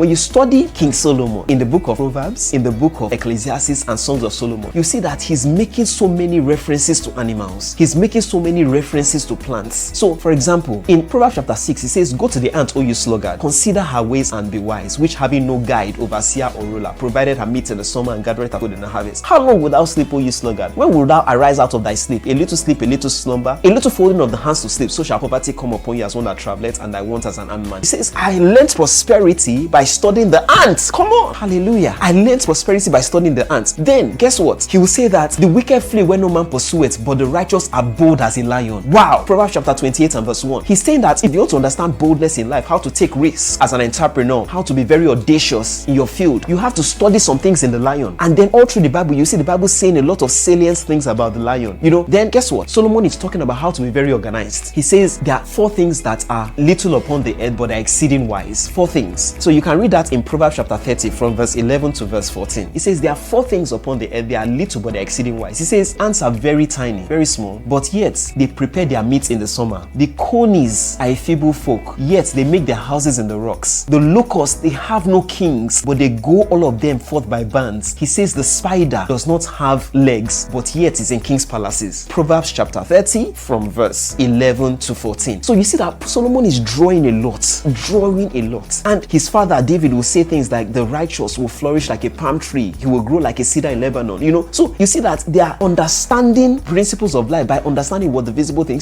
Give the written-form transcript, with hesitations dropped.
When you study King Solomon in the book of Proverbs, in the book of Ecclesiastes and Songs of Solomon, you see that he's making so many references to animals. He's making so many references to plants. So, for example, in Proverbs chapter 6, it says, "Go to the ant, O you sluggard, consider her ways and be wise, which having no guide, overseer or ruler, provided her meat in the summer and gathereth her food in the harvest. How long wilt thou sleep, O you sluggard? When wilt thou arise out of thy sleep? A little sleep, a little slumber, a little folding of the hands to sleep, so shall poverty come upon you as one that travelleth, and thy want as an armed man." He says, I learned prosperity by studying the ants. Come on. Hallelujah. I learned prosperity by studying the ants. Then, guess what? He will say that the wicked flee when no man pursueth, but the righteous are bold as a lion. Wow. Proverbs chapter 28 and verse 1. He's saying that if you want to understand boldness in life, how to take risks as an entrepreneur, how to be very audacious in your field, you have to study some things in the lion. And then all through the Bible, you see the Bible saying a lot of salient things about the lion. Then guess what? Solomon is talking about how to be very organized. He says there are 4 things that are little upon the earth, but are exceeding wise. 4 things. So you can read that in Proverbs chapter 30 from verse 11 to verse 14. He says there are 4 things upon the earth, they are little, but they are exceeding wise. He says ants are very tiny, very small, but yet they prepare their meat in the summer. The conies are a feeble folk, yet they make their houses in the rocks. The locusts, they have no kings, but they go all of them forth by bands. He says the spider does not have legs, but yet is in king's palaces. Proverbs chapter 30 from verse 11 to 14. So you see that Solomon is drawing a lot. And his father David will say things like the righteous will flourish like a palm tree. He will grow like a cedar in Lebanon. So you see that they are understanding principles of life by understanding what the visible things